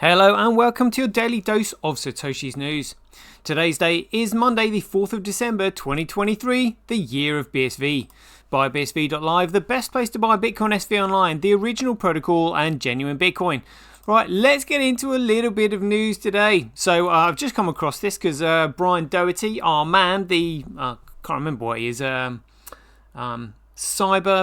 Hello and welcome to your daily dose of Satoshi's news. Today's day is Monday the 4th of December 2023, the year of BSV. Buy BSV.live, the best place to buy Bitcoin SV online, the original protocol and genuine Bitcoin. Right, let's get into a little bit of news today. So I've just come across this because Brian Doherty, our man, can't remember what he is, cyber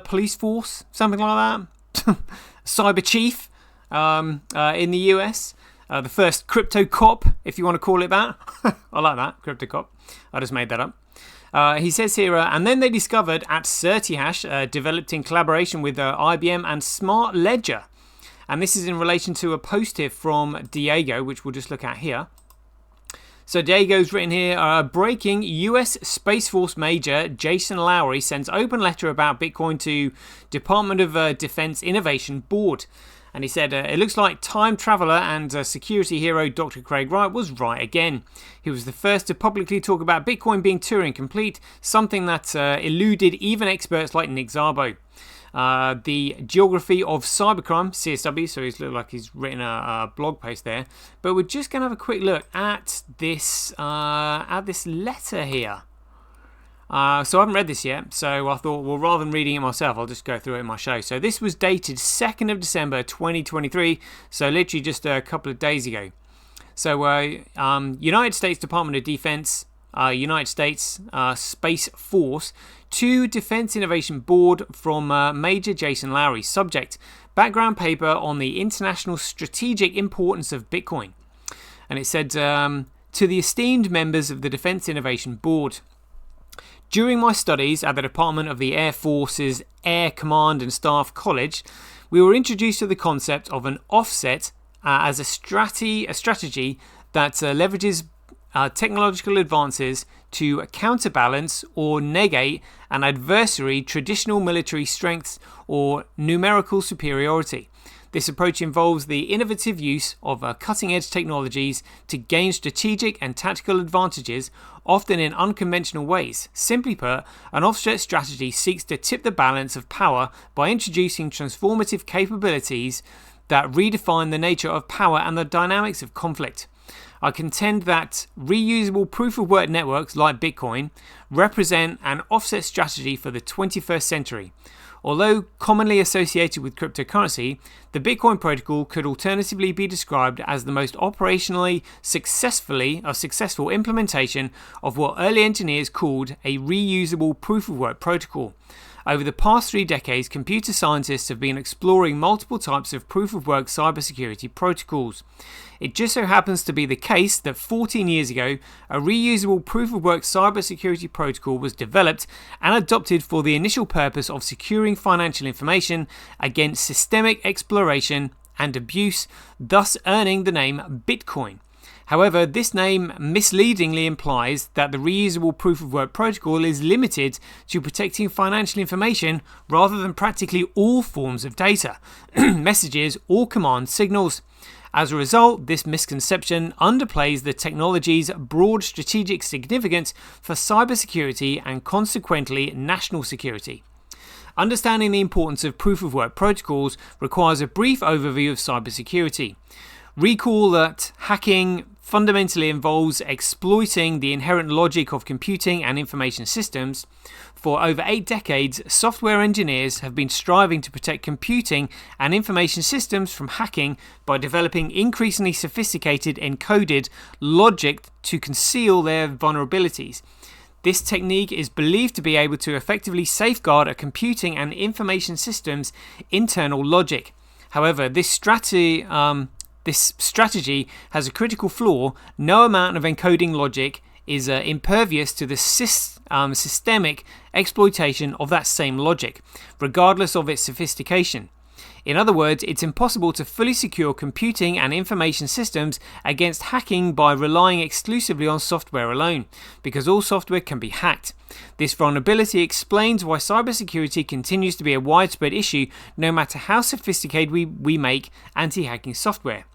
police force, something like that, cyber chief. In the US, the first crypto cop, if you want to call it that. I like that, crypto cop. I just made that up. He says here, and then they discovered at CertiHash, developed in collaboration with IBM and Smart Ledger. And this is in relation to a post here from Diego, which we'll just look at here. So Diego's written here, breaking US Space Force Major Jason Lowry sends open letter about Bitcoin to Department of Defense Innovation Board. And he said, it looks like time traveller and security hero Dr. Craig Wright was right again. He was the first to publicly talk about Bitcoin being Turing complete, something that eluded even experts like Nick Szabo. The Geography of Cybercrime, CSW, so he's looked like he's written a blog post there. But we're just going to have a quick look at this letter here. So I haven't read this yet, so I thought, well, rather than reading it myself, I'll just go through it in my show. So this was dated 2nd of December 2023, so literally just a couple of days ago. So United States Department of Defense, United States Space Force, to Defense Innovation Board from Major Jason Lowry. Subject, background paper on the international strategic importance of Bitcoin. And it said, to the esteemed members of the Defense Innovation Board, during my studies at the Department of the Air Force's Air Command and Staff College, we were introduced to the concept of an offset as a strategy that leverages technological advances to counterbalance or negate an adversary traditional military strengths or numerical superiority. This approach involves the innovative use of cutting-edge technologies to gain strategic and tactical advantages, often in unconventional ways. Simply put, an offset strategy seeks to tip the balance of power by introducing transformative capabilities that redefine the nature of power and the dynamics of conflict. I contend that reusable proof-of-work networks like Bitcoin represent an offset strategy for the 21st century. Although commonly associated with cryptocurrency, the Bitcoin protocol could alternatively be described as the most operationally successful implementation of what early engineers called a reusable proof-of-work protocol. Over the past 3 decades, computer scientists have been exploring multiple types of proof-of-work cybersecurity protocols. It just so happens to be the case that 14 years ago, a reusable proof-of-work cybersecurity protocol was developed and adopted for the initial purpose of securing financial information against systemic exploration and abuse, thus earning the name Bitcoin. However, this name misleadingly implies that the reusable proof-of-work protocol is limited to protecting financial information rather than practically all forms of data, messages or command signals. As a result, this misconception underplays the technology's broad strategic significance for cybersecurity and consequently national security. Understanding the importance of proof-of-work protocols requires a brief overview of cybersecurity. Recall that hacking fundamentally involves exploiting the inherent logic of computing and information systems. For over 8 decades, software engineers have been striving to protect computing and information systems from hacking by developing increasingly sophisticated encoded logic to conceal their vulnerabilities. This technique is believed to be able to effectively safeguard a computing and information system's internal logic. However, this strategy has a critical flaw. No amount of encoding logic is impervious to the systemic exploitation of that same logic, regardless of its sophistication. In other words, it's impossible to fully secure computing and information systems against hacking by relying exclusively on software alone, because all software can be hacked. This vulnerability explains why cybersecurity continues to be a widespread issue no matter how sophisticated we make anti-hacking software.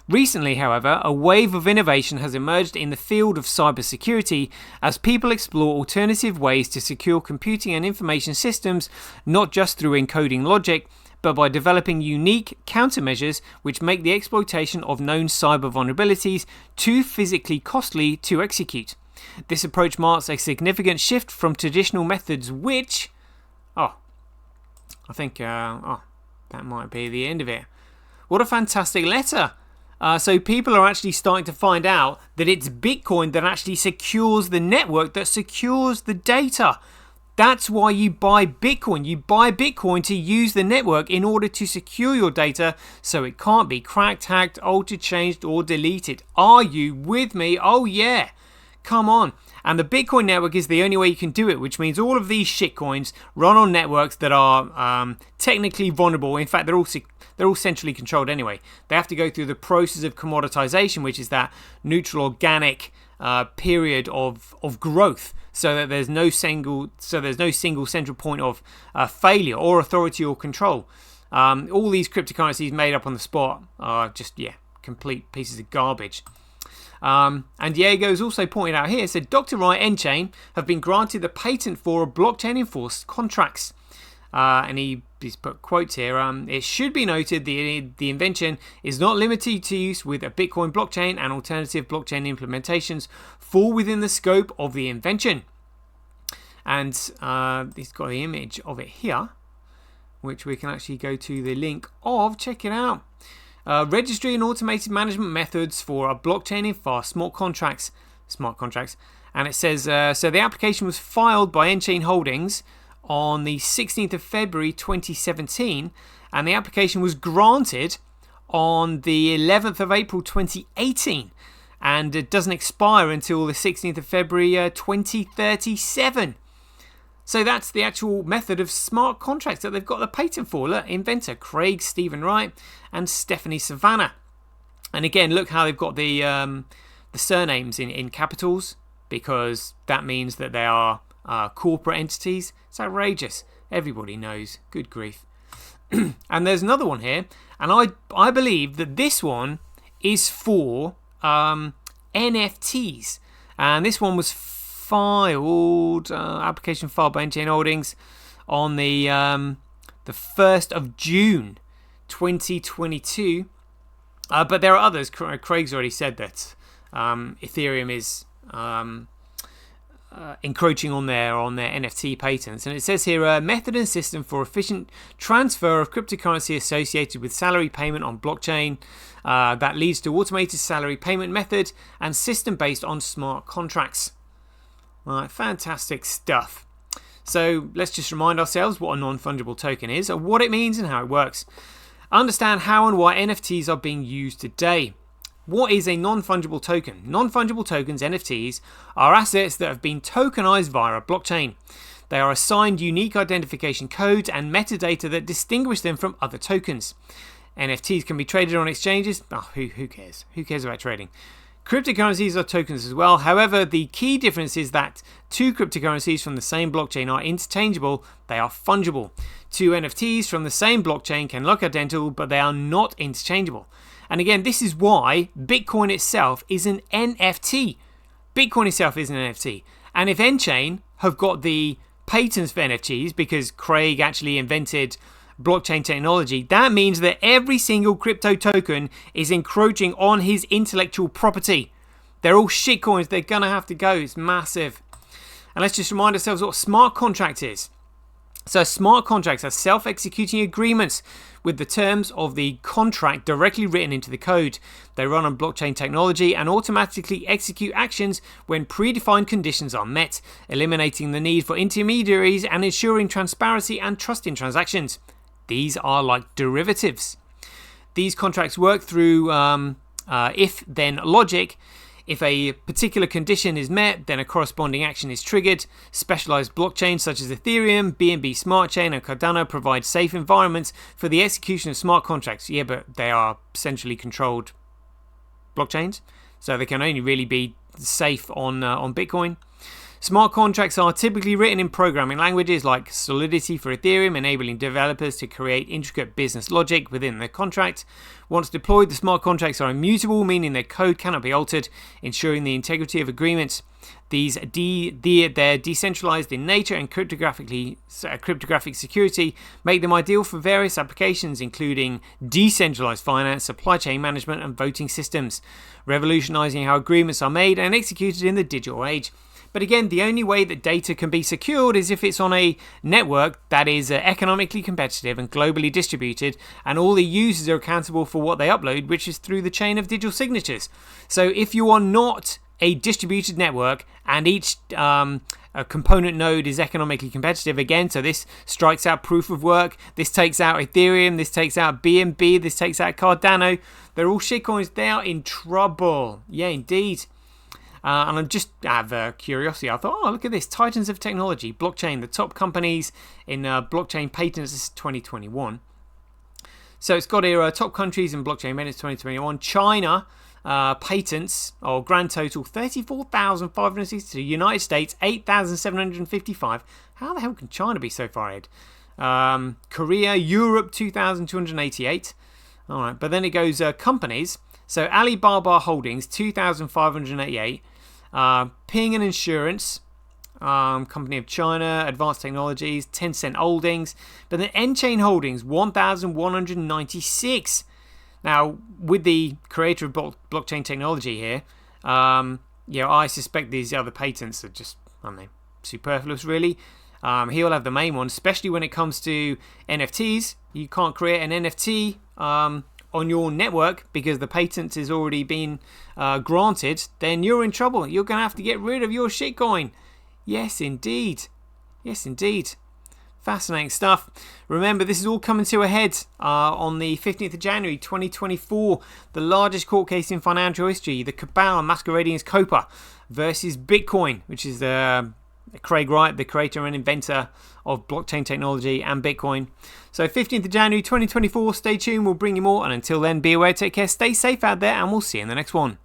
Recently, however, a wave of innovation has emerged in the field of cybersecurity as people explore alternative ways to secure computing and information systems, not just through encoding logic, but by developing unique countermeasures which make the exploitation of known cyber vulnerabilities too physically costly to execute. This approach marks a significant shift from traditional methods which... I think that might be the end of it. What a fantastic letter. So people are actually starting to find out that it's Bitcoin that actually secures the network, that secures the data. That's why you buy Bitcoin. You buy Bitcoin to use the network in order to secure your data so it can't be cracked, hacked, altered, changed, or deleted. Are you with me? Oh yeah. Come on. And the Bitcoin network is the only way you can do it, which means all of these shitcoins run on networks that are technically vulnerable. In fact, they're all centrally controlled anyway. They have to go through the process of commoditization, which is that neutral organic period of growth, so that there's no single central point of failure or authority or control. All these cryptocurrencies made up on the spot are just complete pieces of garbage. And Diego's also pointed out here, said Dr. Wright N-Chain have been granted the patent for blockchain enforced contracts. And he's put quotes here. It should be noted the invention is not limited to use with a Bitcoin blockchain, and alternative blockchain implementations fall within the scope of the invention. And he's got the image of it here, which we can actually go to the link of. Check it out. Registry and automated management methods for a blockchain in fast smart contracts. And it says, so the application was filed by N-Chain Holdings on the 16th of February 2017, and the application was granted on the 11th of April 2018, and it doesn't expire until the 16th of February 2037. So that's the actual method of smart contracts that they've got the patent for. Look, inventor Craig Stephen Wright and Stephanie Savannah. And again, look how they've got the surnames in capitals, because that means that they are corporate entities. It's outrageous. Everybody knows. Good grief. And there's another one here, and I believe that this one is for NFTs. And this one was filed, application filed by N-Chain Holdings on the 1st of June 2022. But there are others. Craig's already said that Ethereum is encroaching on their NFT patents. And it says here, a method and system for efficient transfer of cryptocurrency associated with salary payment on blockchain that leads to automated salary payment method and system based on smart contracts. Right, fantastic stuff. So let's just remind ourselves what a non-fungible token is, and what it means and how it works. Understand how and why NFTs are being used today. What is a non-fungible token? Non-fungible tokens, NFTs, are assets that have been tokenized via a blockchain. They are assigned unique identification codes and metadata that distinguish them from other tokens. NFTs can be traded on exchanges. Who cares? Who cares about trading? Cryptocurrencies are tokens as well. However, the key difference is that two cryptocurrencies from the same blockchain are interchangeable. They are fungible. Two NFTs from the same blockchain can look identical, but they are not interchangeable. And again, this is why Bitcoin itself is an NFT. Bitcoin itself is an NFT. And if N-Chain have got the patents for NFTs, because Craig actually invented blockchain technology, that means that every single crypto token is encroaching on his intellectual property. They're all shitcoins. They're going to have to go. It's massive. And let's just remind ourselves what a smart contract is. So smart contracts are self-executing agreements with the terms of the contract directly written into the code. They run on blockchain technology and automatically execute actions when predefined conditions are met, eliminating the need for intermediaries and ensuring transparency and trust in transactions. These are like derivatives. These contracts work through if-then logic. If a particular condition is met, then a corresponding action is triggered. Specialized blockchains such as Ethereum, BNB Smart Chain, and Cardano provide safe environments for the execution of smart contracts. Yeah, but they are centrally controlled blockchains, so they can only really be safe on Bitcoin. Smart contracts are typically written in programming languages like Solidity for Ethereum, enabling developers to create intricate business logic within the contract. Once deployed, the smart contracts are immutable, meaning their code cannot be altered, ensuring the integrity of agreements. They're decentralized in nature and cryptographic security make them ideal for various applications, including decentralized finance, supply chain management, and voting systems, revolutionizing how agreements are made and executed in the digital age. But again, the only way that data can be secured is if it's on a network that is economically competitive and globally distributed, and all the users are accountable for what they upload, which is through the chain of digital signatures. So if you are not a distributed network and each a component node is economically competitive, again, so this strikes out proof of work, this takes out Ethereum, this takes out BNB, this takes out Cardano, they're all shitcoins, they are in trouble. Yeah, indeed. And I'm just out of curiosity, I thought, oh, look at this, Titans of Technology, blockchain, the top companies in blockchain patents. This is 2021. So it's got here top countries in blockchain patents 2021. China patents, or grand total 34,562. United States 8,755. How the hell can China be so far ahead? Korea, Europe 2,288. All right, but then it goes companies. So Alibaba Holdings 2,588. Ping and Insurance, Company of China, Advanced Technologies, Tencent Holdings, but then N-Chain Holdings 1,196. Now, with the creator of blockchain technology here, I suspect these other patents are just, I don't know, superfluous really. He'll have the main one, especially when it comes to NFTs. You can't create an NFT on your network because the patent has already been granted, then you're in trouble. You're going to have to get rid of your shitcoin. Yes, indeed. Yes, indeed. Fascinating stuff. Remember, this is all coming to a head on the 15th of January 2024. The largest court case in financial history, the cabal masquerading as COPA versus Bitcoin, which is Craig Wright, the creator and inventor of blockchain technology and Bitcoin. So 15th of January 2024, stay tuned, we'll bring you more, and until then, be aware, take care, stay safe out there, and we'll see you in the next one.